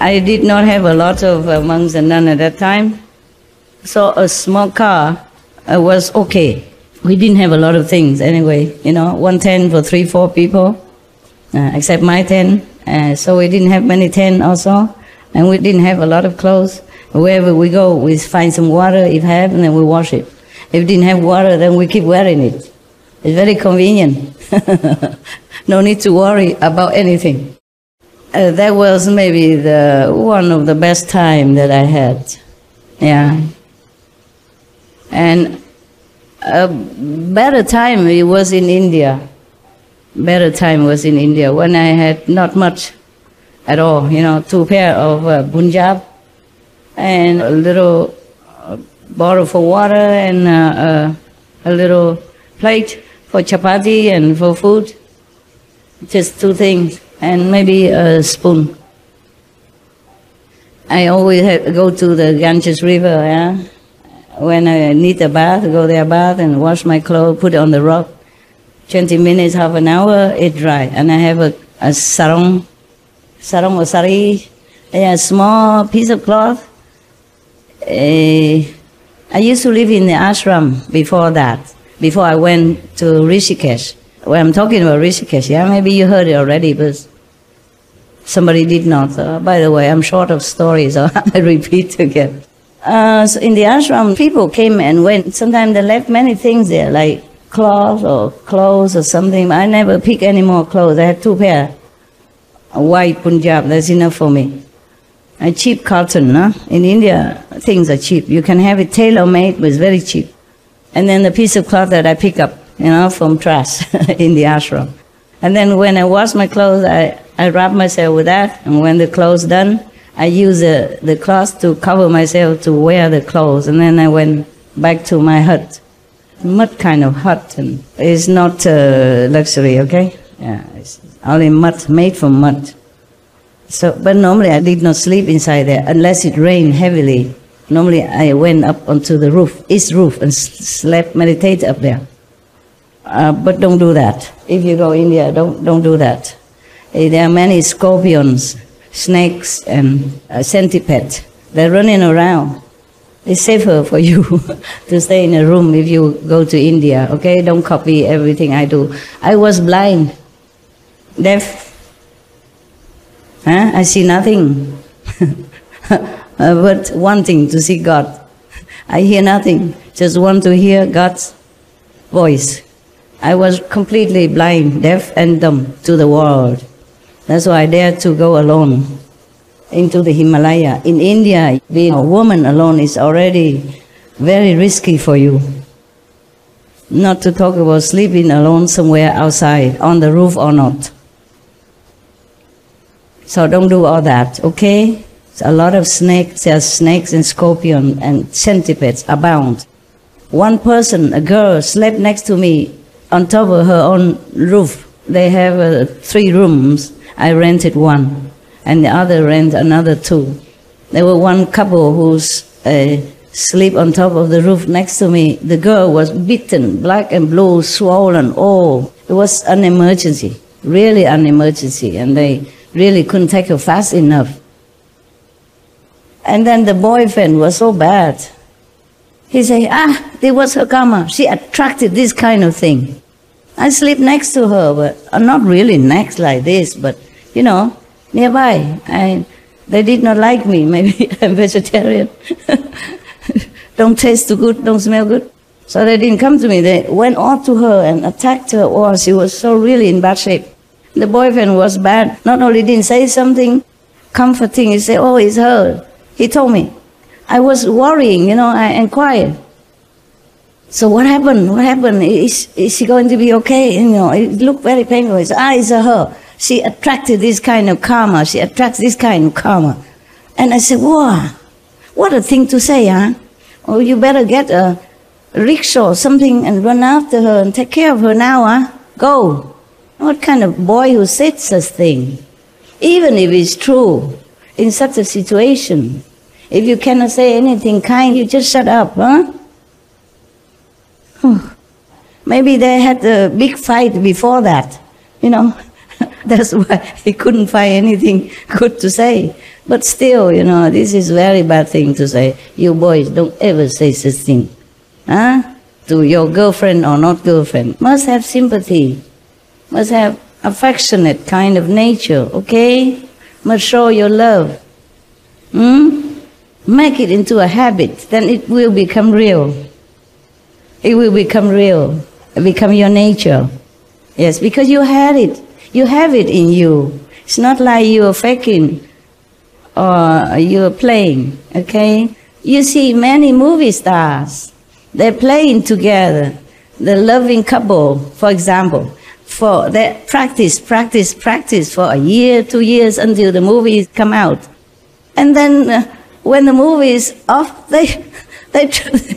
I did not have a lot of monks and nuns at that time, so a small car was okay. We didn't have a lot of things anyway, one tent for 3-4 people, except my tent. So we didn't have many tents also, and we didn't have a lot of clothes. Wherever we go, we find some water, if have, and then we wash it. If we didn't have water, then we keep wearing it. It's very convenient. No need to worry about anything. That was maybe one of the best time that I had. Yeah. And a better time it was in India. Better time was in India when I had not much at all. 2 pair of Punjab and a little bottle for water and a little plate for chapati and for food. Just 2 things. And maybe a spoon. I always go to the Ganges River, yeah? When I need a bath, go there bath and wash my clothes, put it on the rock. 20 minutes, half an hour, it dry. And I have a sarong or sari, a small piece of cloth. I used to live in the ashram before that, before I went to Rishikesh. Well, I'm talking about Rishikesh, yeah? Maybe you heard it already, but somebody did not. By the way, I'm short of stories, so I repeat again. So in the ashram, people came and went. Sometimes they left many things there, like cloth or clothes or something. I never pick any more clothes. I had 2 pair. A white Punjab, that's enough for me. A cheap cotton, huh? In India, things are cheap. You can have it tailor-made, but it's very cheap. And then the piece of cloth that I pick up, from trash in the ashram. And then when I wash my clothes, I wrap myself with that. And when the clothes done, I use the cloth to cover myself to wear the clothes. And then I went back to my hut. Mud kind of hut. And it's not luxury, okay? Yeah, it's only mud, made from mud. So, but normally I did not sleep inside there unless it rained heavily. Normally I went up onto the roof, east roof, and slept, meditate up there. But don't do that. If you go India, don't do that. There are many scorpions, snakes, and centipedes. They're running around. It's safer for you to stay in a room if you go to India, okay? Don't copy everything I do. I was blind, deaf. I see nothing, but wanting to see God. I hear nothing, just want to hear God's voice. I was completely blind, deaf and dumb to the world. That's why I dared to go alone into the Himalaya. In India, being a woman alone is already very risky for you. Not to talk about sleeping alone somewhere outside, on the roof or not. So don't do all that, okay? A lot of snakes, there's snakes and scorpions and centipedes abound. One person, a girl, slept next to me on top of her own roof. They have 3 rooms. I rented 1, and the other rent another 2. There were one couple who sleep on top of the roof next to me. The girl was bitten, black and blue, swollen. Oh, it was an emergency, really an emergency, and they really couldn't take her fast enough. And then the boyfriend was so bad. He said, it was her karma. She attracted this kind of thing. I sleep next to her, but not really next like this, but, nearby. They did not like me. Maybe I'm vegetarian. Don't taste too good, don't smell good. So they didn't come to me. They went on to her and attacked her. Oh, she was so really in bad shape. The boyfriend was bad. Not only didn't say something comforting, he said, oh, it's her. He told me. I was worrying, I inquired. So what happened? What happened? Is she going to be okay? It looked very painful. He said, it's her. She attracted this kind of karma. She attracts this kind of karma. And I said, wow, what a thing to say, huh? Oh, you better get a rickshaw or something and run after her and take care of her now, huh? Go. What kind of boy who said such thing? Even if it's true, in such a situation, if you cannot say anything kind, you just shut up, huh? Maybe they had a big fight before that, That's why he couldn't find anything good to say. But still, this is very bad thing to say. You boys don't ever say such thing. Huh? To your girlfriend or not girlfriend. Must have sympathy. Must have affectionate kind of nature, okay? Must show your love. Make it into a habit, then it will become real. It will become real. It become your nature. Yes, because you had it. You have it in you. It's not like you're faking or you're playing, okay? You see many movie stars, they're playing together. The loving couple, for example, for they practice for a year, 2 years until the movies come out. And then when the movie is off, they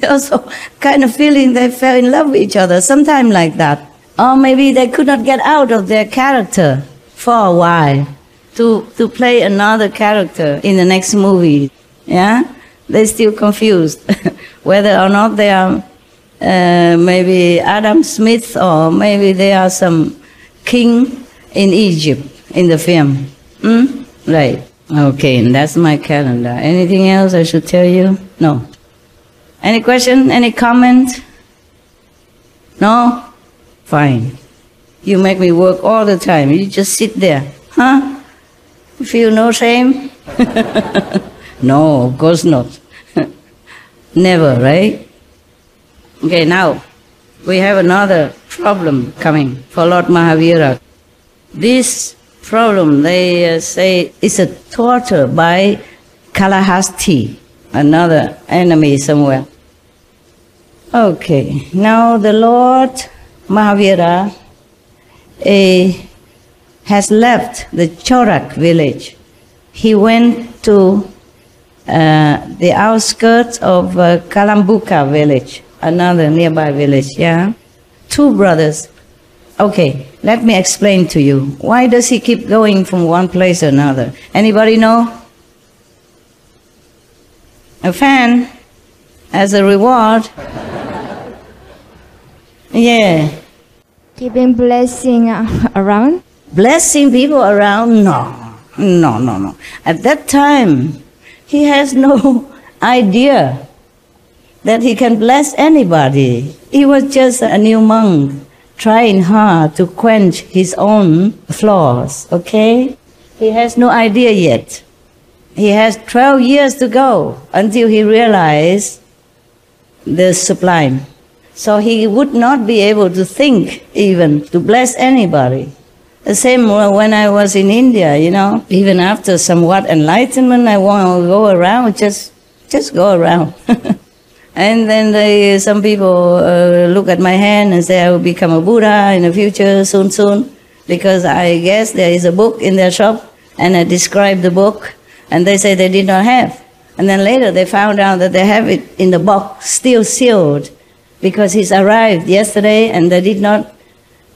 also kind of feeling they fell in love with each other, sometime like that. Or maybe they could not get out of their character for a while to play another character in the next movie. Yeah? They're still confused whether or not they are maybe Adam Smith or maybe they are some king in Egypt in the film. Right. Okay, and that's my calendar. Anything else I should tell you? No. Any question? Any comment? No? Fine. You make me work all the time. You just sit there. Huh? You feel no shame? No, of course not. Never, right? Okay, now we have another problem coming for Lord Mahavira. This problem, they say, is a torture by Kalahasti, another enemy somewhere. Okay, now the Lord Mahavira has left the Chorak village. He went to the outskirts of Kalambuka village, another nearby village, yeah? 2 brothers. Okay, let me explain to you. Why does he keep going from one place to another? Anybody know? A fan as a reward. Yeah. Keeping blessing around? Blessing people around? No. At that time, he has no idea that he can bless anybody. He was just a new monk, trying hard to quench his own flaws, okay? He has no idea yet. He has 12 years to go until he realizes the sublime. So he would not be able to think even to bless anybody. The same when I was in India, even after somewhat enlightenment, I want to go around, just go around. And then some people look at my hand and say I will become a Buddha in the future soon, because I guess there is a book in their shop and I describe the book and they say they did not have. And then later they found out that they have it in the box, still sealed, because he's arrived yesterday and they did not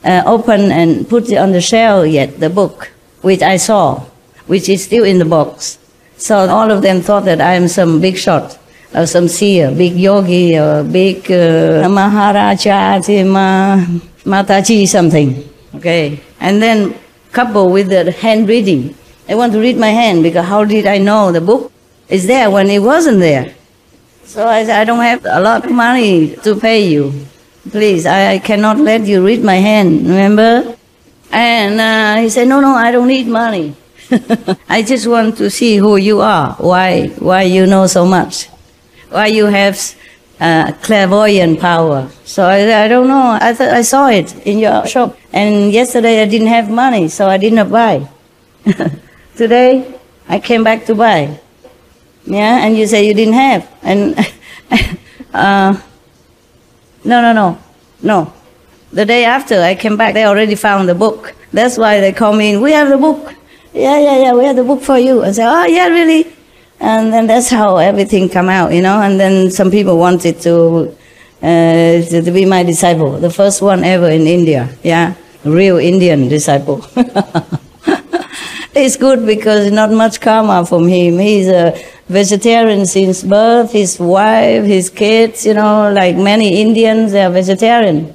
open and put it on the shelf yet, the book, which I saw, which is still in the box. So all of them thought that I am some big shot, or some seer, big yogi, or big Maharaja, Mataji something, okay? And then coupled with the hand reading. I want to read my hand, because how did I know the book is there when it wasn't there? So I said, I don't have a lot of money to pay you. Please, I cannot let you read my hand, remember? And he said, no, I don't need money. I just want to see who you are, why you know so much, why you have clairvoyant power. So I don't know, I saw it in your shop. And yesterday I didn't have money, so I did not buy. Today I came back to buy. Yeah, and you say you didn't have. And no. The day after I came back, they already found the book. That's why they call me in, we have the book. Yeah, we have the book for you. I say, oh, yeah, really? And then that's how everything come out, And then some people wanted to be my disciple. The first one ever in India, yeah? Real Indian disciple. It's good because not much karma from him. He's a vegetarian since birth. His wife, his kids, like many Indians, they are vegetarian.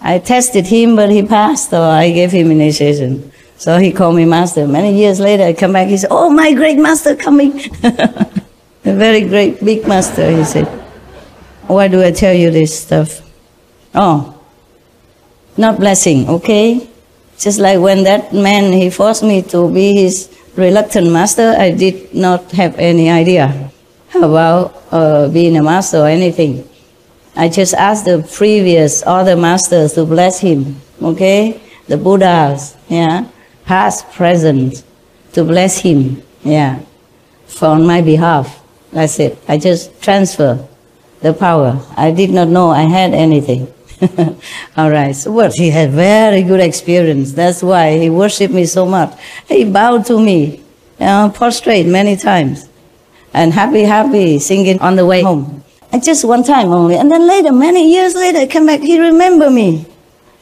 I tested him, but he passed, so I gave him initiation. So he called me master. Many years later, I come back, he said, oh, my great master coming. A very great, big master, he said. Why do I tell you this stuff? Oh, not blessing, okay? Just like when that man, he forced me to be his reluctant master, I did not have any idea about being a master or anything. I just asked the previous other masters to bless him, okay? The Buddhas, yeah, past, present, to bless him, yeah, for on my behalf. That's it. I just transfer the power. I did not know I had anything. All right, so what? He had very good experience. That's why he worshipped me so much. He bowed to me, prostrate many times, and happy, singing on the way home. And just one time only. And then later, many years later, I come back, he remembered me.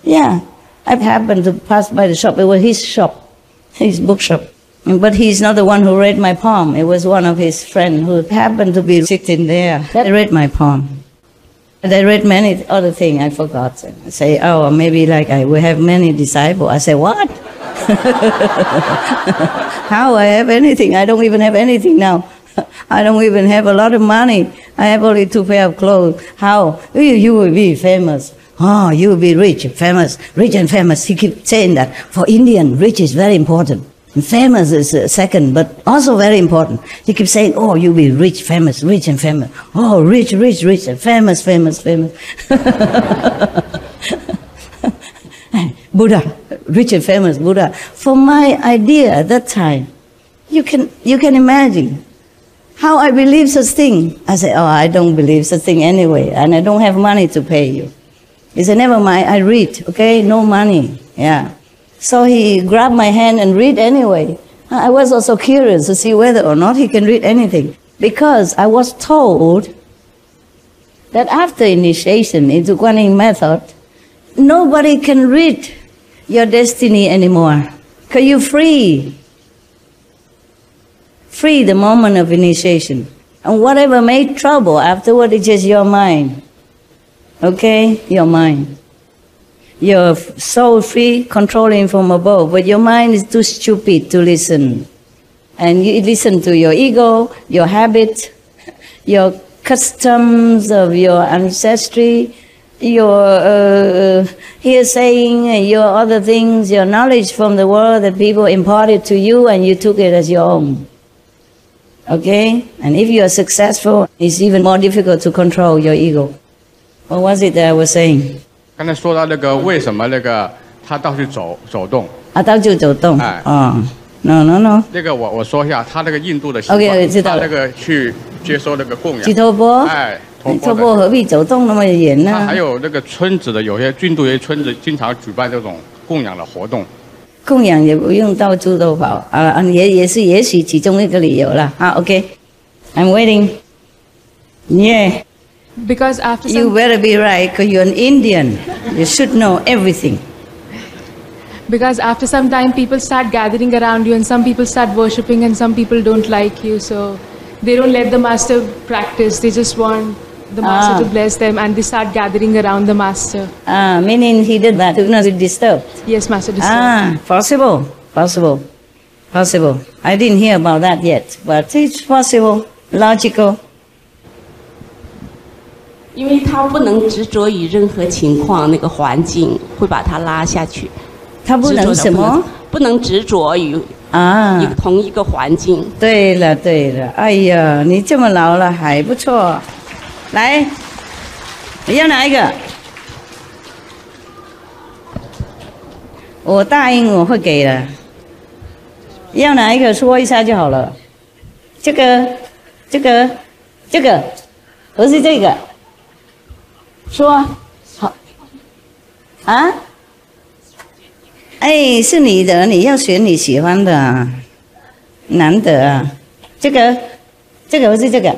Yeah, I happened to pass by the shop. It was his shop, his bookshop. But he's not the one who read my poem. It was one of his friends who happened to be sitting there that read my poem. And I read many other things, I forgot. I say, oh, maybe like I will have many disciples. I say, what? How I have anything? I don't even have anything now. I don't even have a lot of money. I have only 2 pairs of clothes. How? You will be famous. Oh, you will be rich and famous. He keeps saying that. For Indian, rich is very important. And famous is second, but also very important. He keeps saying, oh, you'll be rich and famous. Oh, rich, and famous. Buddha, rich and famous Buddha. For my idea at that time, you can imagine how I believe such thing. I say, oh, I don't believe such thing anyway, and I don't have money to pay you. He said, never mind, I read, okay, no money, yeah. So he grabbed my hand and read anyway. I was also curious to see whether or not he can read anything, because I was told that after initiation into Guanyin method, nobody can read your destiny anymore, because you're free. Free the moment of initiation. And whatever made trouble afterward is just your mind. Okay? Your mind. You're so free, controlling from above, but your mind is too stupid to listen. And you listen to your ego, your habit, your customs of your ancestry, your hearsaying, your other things, your knowledge from the world that people imparted to you and you took it as your own. Okay? And if you are successful, it's even more difficult to control your ego. What was it that I was saying? 刚才说到那个为什么那个他到处走动啊，到处走动。哎，哦 ，no。那个我说一下，他那个印度的习惯， OK， 知道了。他那个去接收那个供养。去托钵。哎，托钵何必走动那么远呢？他还有那个村子的，有些印度有些村子经常举办这种供养的活动。供养也不用到处都跑啊，也许其中一个理由了啊。OK，I'm waiting. Yeah. Because after you better be right, because you're an Indian. You should know everything. Because after some time, people start gathering around you, and some people start worshipping, and some people don't like you, so they don't let the master practice. They just want the master to bless them, and they start gathering around the master. Meaning he did that to not be disturbed. Yes, master disturbed. Possible. I didn't hear about that yet, but it's possible, logical. 因为他不能执着于任何情况，那个环境会把他拉下去。他不能什么？不能执着于同一个环境。对了，哎呀，你这么老了还不错。来，你要哪一个？我答应我会给的。要哪一个说一下就好了。这个，不是这个。 说好啊！哎，是你的，你要选你喜欢的啊，难得啊！这个不是这个，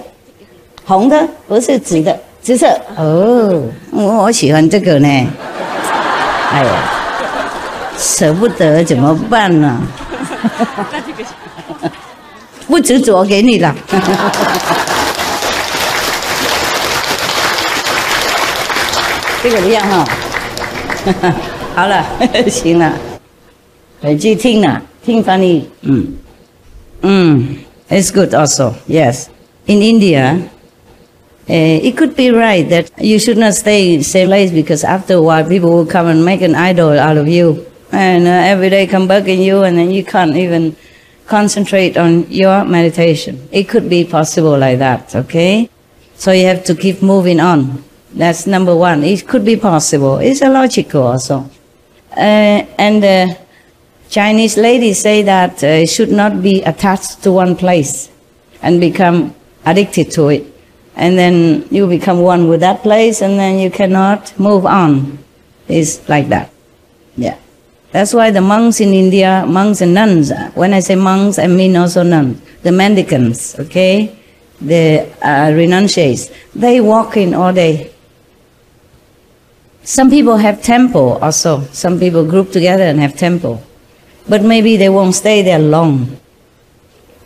红的不是紫的，紫色哦，我喜欢这个呢。哎呀，舍不得怎么办呢？不执着给你了。这个一样哈，好了，行了。Ji Ting na, Ting Fani. It's good also, yes. In India, it could be right that you should not stay in the same place because after a while people will come and make an idol out of you. And every day come bugging you and then you can't even concentrate on your meditation. It could be possible like that, okay? So you have to keep moving on. That's number one. It could be possible. It's illogical also. And Chinese ladies say that it should not be attached to one place and become addicted to it. And then you become one with that place and then you cannot move on. It's like that. Yeah. That's why the monks in India, monks and nuns, when I say monks, I mean also nuns, the mendicants, okay? The renunciates, they walk in all day. Some people have temple also. Some people group together and have temple. But maybe they won't stay there long.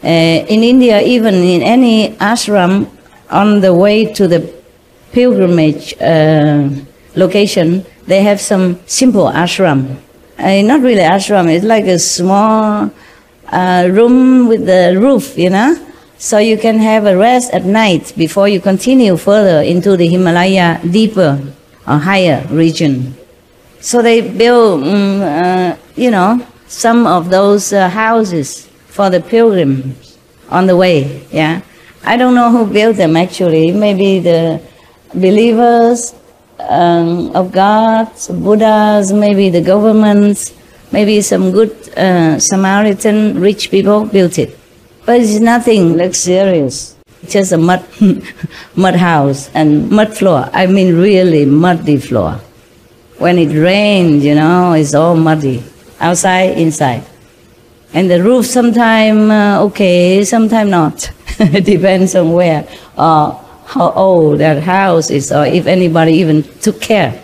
In India, even in any ashram, on the way to the pilgrimage location, they have some simple ashram. Not really ashram, it's like a small room with the roof, you know? So you can have a rest at night before you continue further into the Himalaya deeper or higher region. So they build, you know, some of those houses for the pilgrims on the way, yeah? I don't know who built them actually. Maybe the believers of God, Buddhas, maybe the governments, maybe some good Samaritan rich people built it. But it's nothing luxurious. It's just a mud house and mud floor. I mean really muddy floor. When it rains, you know, it's all muddy. Outside, inside. And the roof sometime okay, sometime not. It depends on where or how old that house is or if anybody even took care.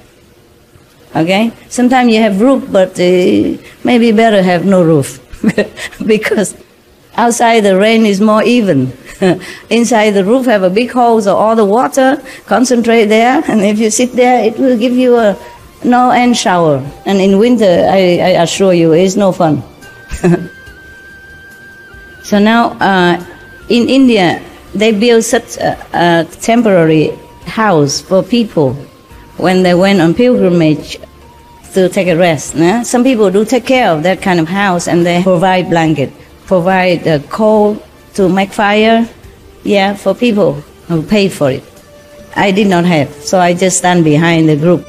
Okay? Sometimes you have roof, but maybe better have no roof. Because outside the rain is more even. Inside the roof have a big hole, so all the water concentrate there, and if you sit there, it will give you a no-end shower. And in winter, I assure you, it's no fun. So now, in India, they built such a temporary house for people when they went on pilgrimage to take a rest. Nah? Some people do take care of that kind of house, and they provide blanket, provide coal to make fire, yeah, for people who pay for it. I did not have, so I just stand behind the group.